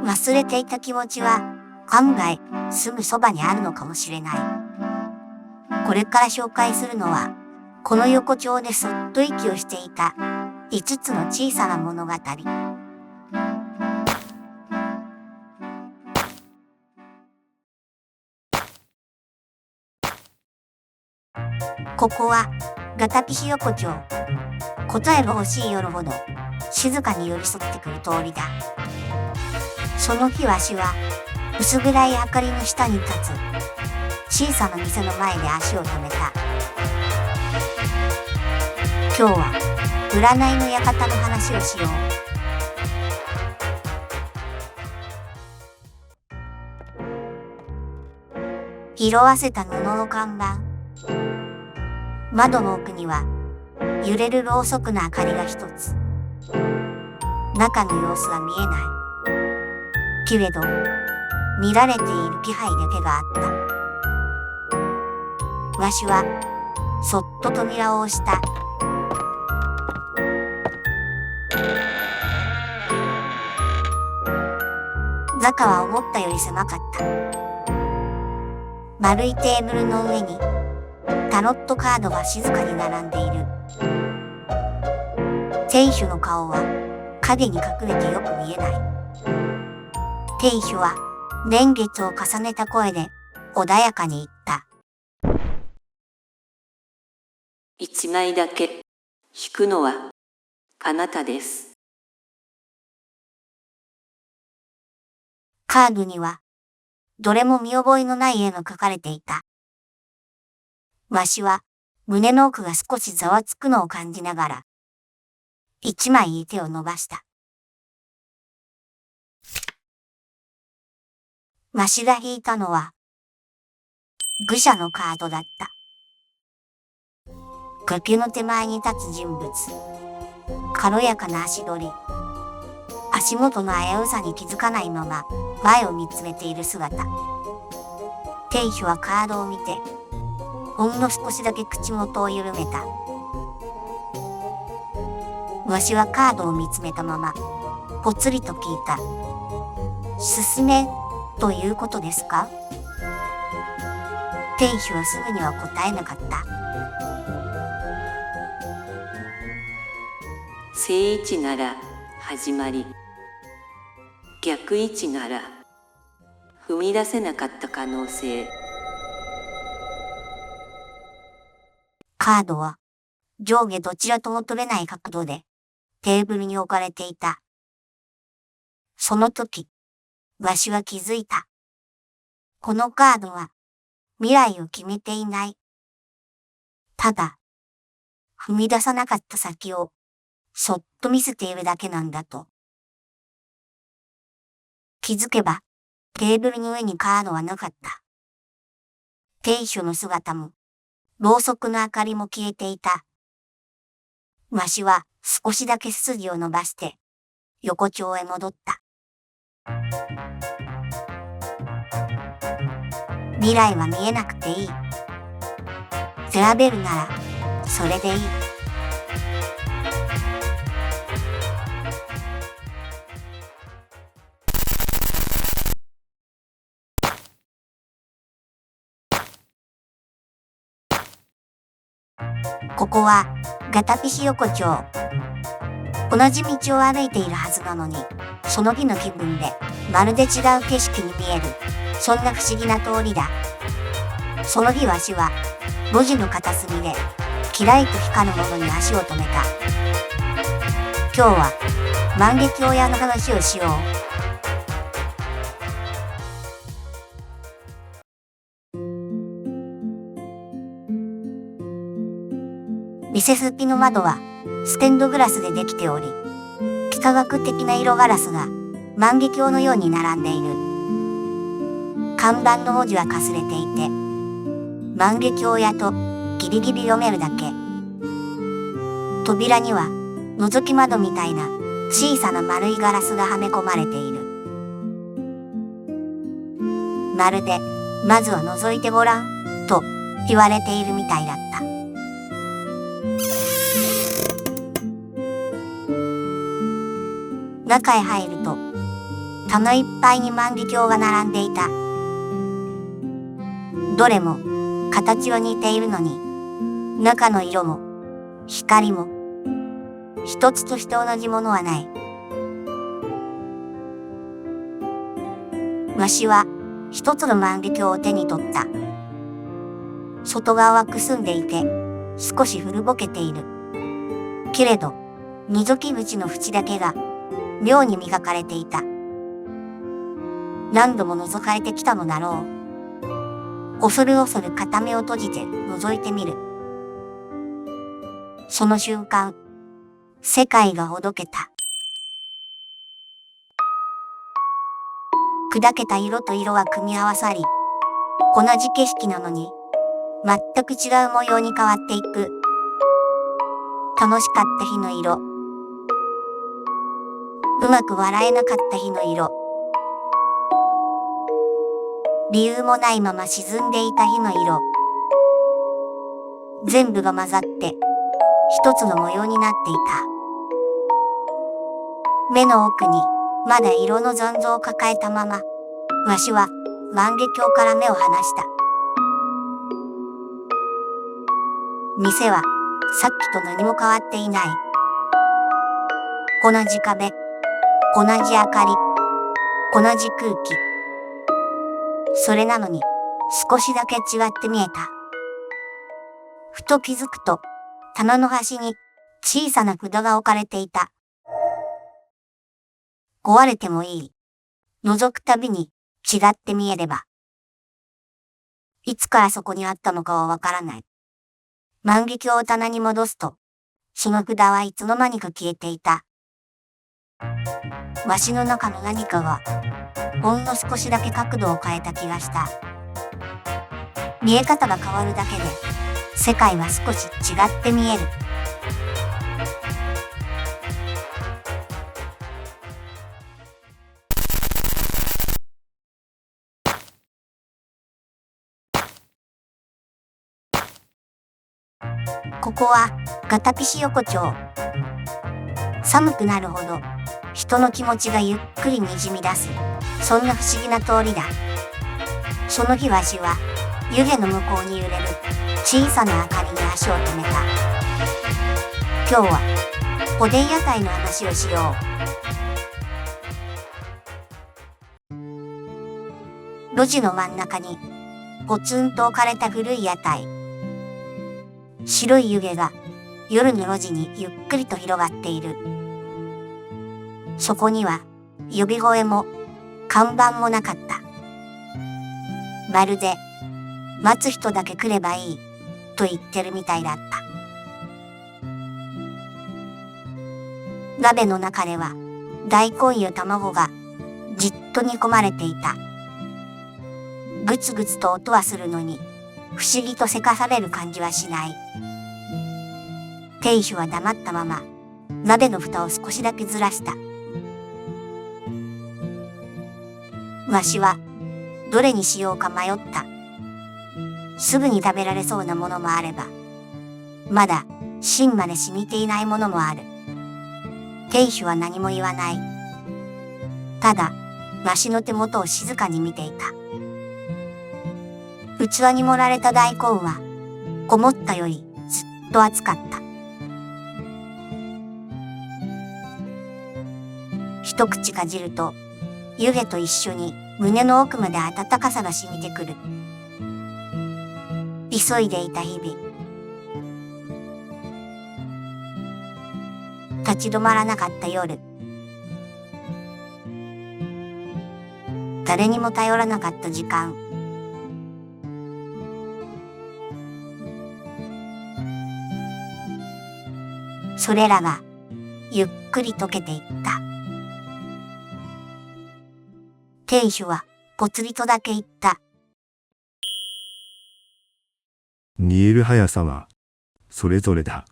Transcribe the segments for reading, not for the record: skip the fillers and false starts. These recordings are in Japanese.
忘れていた気持ちは案外すぐそばにあるのかもしれない。これから紹介するのは、この横丁でそっと息をしていた5つの小さな物語。ここはガタピシ横丁。答えが欲しい夜ほど静かに寄り添ってくる通りだ。その日わしは薄暗い明かりの下に立つ小さな店の前で足を止めた。今日は占いの館の話をしよう。色あせた布の看板。窓の奥には揺れるろうそくの明かりが一つ。中の様子は見えない。けれど見られている気配だけがあった。わしはそっと扉を押した。中は思ったより狭かった。丸いテーブルの上にタロットカードが静かに並んでいる。店主の顔は影に隠れてよく見えない。店主は年月を重ねた声で穏やかに言った。1枚だけ引くのはあなたです。カードにはどれも見覚えのない絵が描かれていた。わしは胸の奥が少しざわつくのを感じながら1枚手を伸ばした。わしが引いたのは愚者のカードだった。崖の手前に立つ人物。軽やかな足取り。足元の危うさに気づかないまま前を見つめている姿。店主はカードを見てほんの少しだけ口元を緩めた。わしはカードを見つめたままぽつりと聞いた。勧めということですか？店主はすぐには答えなかった。正位置なら始まり、逆位置なら踏み出せなかった可能性。カードは上下どちらとも取れない角度でテーブルに置かれていた。その時、わしは気づいた。このカードは未来を決めていない。ただ、踏み出さなかった先をそっと見せているだけなんだと。気づけば、テーブルの上にカードはなかった。店主の姿も、ろうそくの明かりも消えていた。わしは少しだけ背筋を伸ばして、横丁へ戻った。未来は見えなくていい。選べるなら、それでいい。ここはガタピシ横丁。同じ道を歩いているはずなのに、その日の気分でまるで違う景色に見える。そんな不思議な通りだ。その日わしは路地の片隅でキラリと光るものに足を止めた。今日は万華鏡屋の話をしよう。店先の窓はステンドグラスでできており、幾何学的な色ガラスが万華鏡のように並んでいる。看板の文字はかすれていて、万華鏡屋とギリギリ読めるだけ。扉には覗き窓みたいな小さな丸いガラスがはめ込まれている。まるで、まずは覗いてごらん、と言われているみたいだった。中へ入ると、棚いっぱいに万華鏡が並んでいた。どれも形は似ているのに、中の色も光も一つとして同じものはない。わしは一つの万華鏡を手に取った。外側はくすんでいて少し古ぼけている。けれど覗き口の縁だけが妙に磨かれていた。何度も覗かれてきたのだろう。恐る恐る片目を閉じて覗いてみる。その瞬間、世界がほどけた。砕けた色と色が組み合わさり、同じ景色なのに、全く違う模様に変わっていく。楽しかった日の色。うまく笑えなかった日の色。理由もないまま沈んでいた日の色。全部が混ざって一つの模様になっていた。目の奥にまだ色の残像を抱えたまま、わしは万華鏡から目を離した。店はさっきと何も変わっていない。同じ壁、同じ明かり、同じ空気。それなのに少しだけ違って見えた。ふと気づくと棚の端に小さな札が置かれていた。壊れてもいい。覗くたびに違って見えれば。いつからそこにあったのかはわからない。万華鏡を棚に戻すと、その札はいつの間にか消えていた。わしの中の何かが、ほんの少しだけ角度を変えた気がした。見え方が変わるだけで、世界は少し違って見える。ここはガタピシ横丁。寒くなるほど人の気持ちがゆっくりにじみ出す、そんな不思議な通りだ。その日わしは湯気の向こうに揺れる小さな明かりに足を止めた。今日はおでん屋台の話をしよう。路地の真ん中にポツンと置かれた古い屋台。白い湯気が夜の路地にゆっくりと広がっている。そこには呼び声も看板もなかった。まるで待つ人だけ来ればいいと言ってるみたいだった。鍋の中では大根や卵がじっと煮込まれていた。ぐつぐつと音はするのに不思議とせかされる感じはしない。店主は黙ったまま鍋の蓋を少しだけずらした。わしはどれにしようか迷った。すぐに食べられそうなものもあれば、まだ芯まで染みていないものもある。店主は何も言わない。ただわしの手元を静かに見ていた。器に盛られた大根は思ったよりずっと熱かった。一口かじると湯気と一緒に胸の奥まで温かさが染みてくる。急いでいた日々。立ち止まらなかった夜。誰にも頼らなかった時間。それらがゆっくり溶けていった。店主はぽつりとだけ言った。煮える速さはそれぞれだ。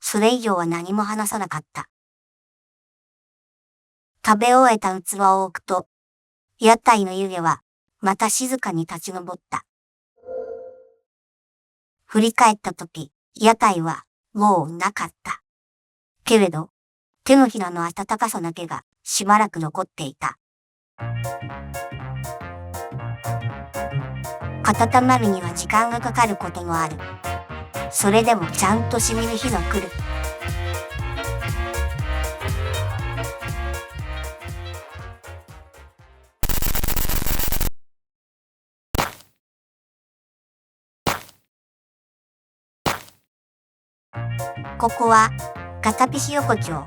それ以上は何も話さなかった。食べ終えた器を置くと、屋台の湯気はまた静かに立ち上った。振り返ったとき、屋台はもうなかった。けれど、手のひらの温かさだけがしばらく残っていた。温まるには時間がかかることもある。それでもちゃんと染みる日が来る。ここはガタピシ横丁。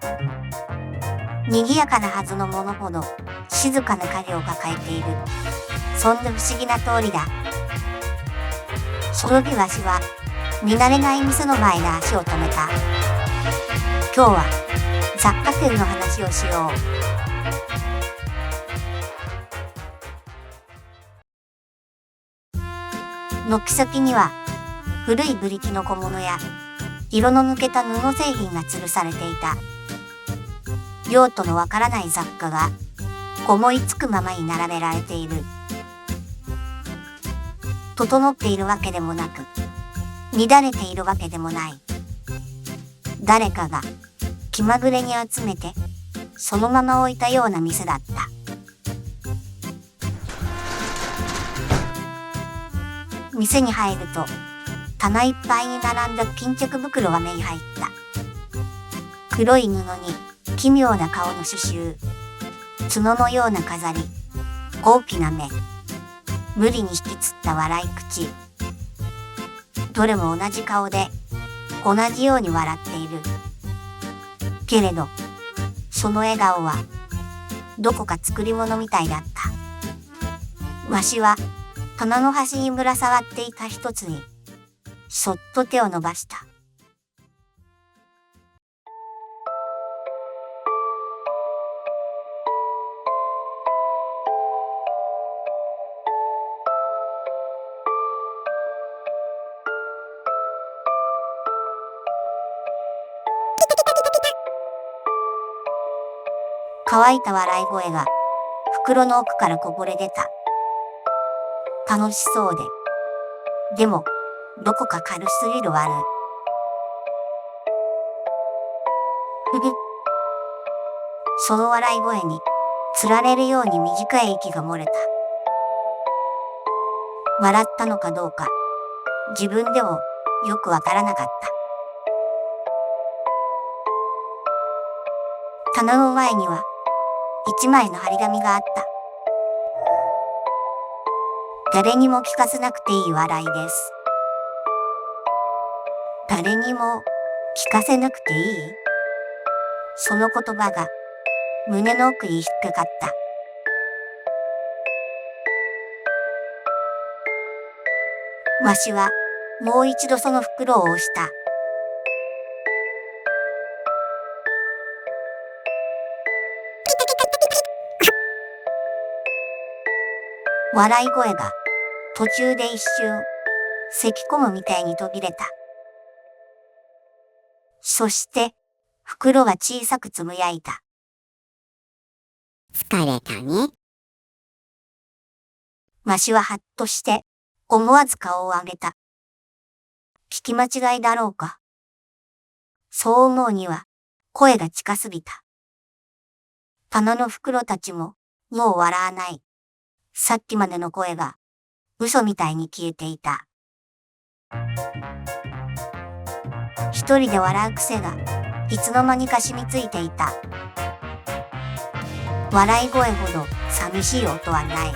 賑やかなはずのものほど静かな影を抱えている。そんな不思議な通りだ。その日わしは見慣れない店の前で足を止めた。今日は雑貨店の話をしよう。軒先には古いブリキの小物や色の抜けた布製品が吊るされていた。用途のわからない雑貨が思いつくままに並べられている。整っているわけでもなく、乱れているわけでもない。誰かが気まぐれに集めてそのまま置いたような店だった。店に入ると棚いっぱいに並んだ巾着袋が目に入った。黒い布に奇妙な顔の刺繍、角のような飾り、大きな目、無理に引きつった笑い口。どれも同じ顔で同じように笑っている。けれどその笑顔はどこか作り物みたいだった。わしは棚の端にぶら下がっていた一つにそっと手を伸ばした。乾いた笑い声が袋の奥からこぼれ出た。楽しそうでもどこか軽すぎる悪い。ふふ。その笑い声につられるように短い息が漏れた。笑ったのかどうか自分でもよくわからなかった。棚の前には一枚の張り紙があった。誰にも聞かせなくていい笑いです。誰にも聞かせなくていい？その言葉が胸の奥に引っかかった。わしはもう一度その袋を押した。笑い声が途中で一瞬咳込むみたいに途切れた。そして袋が小さくつぶやいた。疲れたね。わしははっとして思わず顔を上げた。聞き間違いだろうか。そう思うには声が近すぎた。棚の袋たちももう笑わない。さっきまでの声が嘘みたいに消えていた。一人で笑う癖がいつの間にか染みついていた。笑い声ほど寂しい音はない。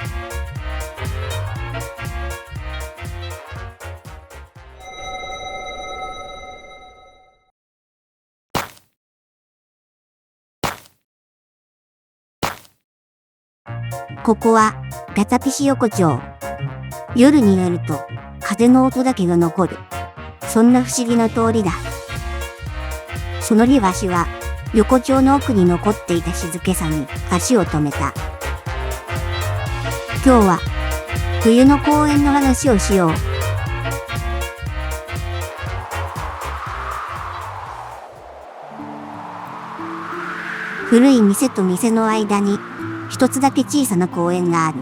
ここはガタピシ横丁。夜になると風の音だけが残る。そんな不思議な通りだ。その日わしは横丁の奥に残っていた静けさに足を止めた。今日は冬の公園の話をしよう。古い店と店の間に一つだけ小さな公園がある。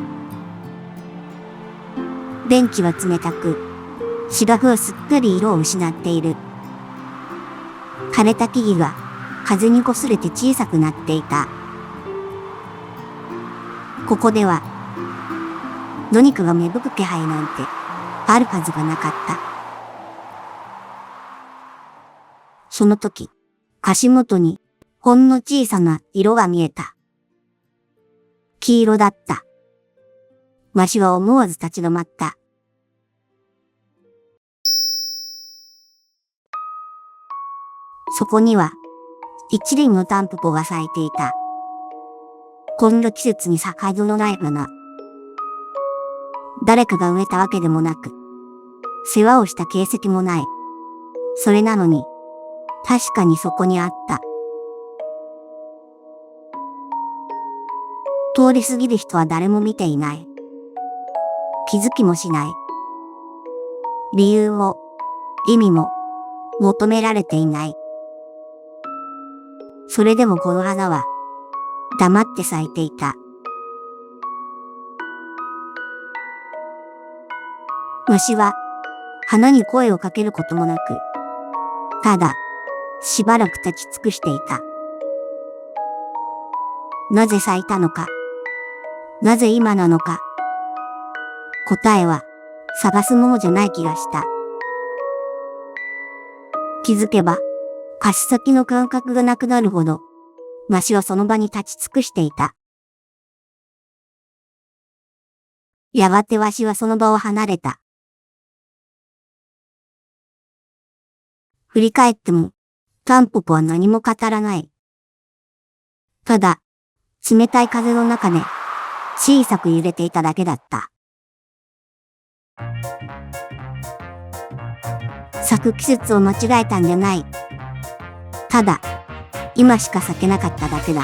ベンチは冷たく、芝生はすっかり色を失っている。枯れた木々が風にこすれて小さくなっていた。ここでは、何かが芽吹く気配なんて、あるはずがなかった。その時、足元に、ほんの小さな色が見えた。黄色だった。わしは思わず立ち止まった。そこには、一輪のタンポポが咲いていた。こんな季節に咲くはずのない花。誰かが植えたわけでもなく、世話をした形跡もない。それなのに、確かにそこにあった。通り過ぎる人は誰も見ていない。気づきもしない。理由も、意味も、求められていない。それでもこの花は、黙って咲いていた。わしは、花に声をかけることもなく、ただ、しばらく立ち尽くしていた。なぜ咲いたのか、なぜ今なのか、答えは、探すものじゃない気がした。気づけば、足先の感覚がなくなるほど、わしはその場に立ち尽くしていた。やがてわしはその場を離れた。振り返っても、タンポポは何も語らない。ただ、冷たい風の中で、小さく揺れていただけだった。咲く季節を間違えたんじゃない。ただ、今しか咲けなかっただけだ。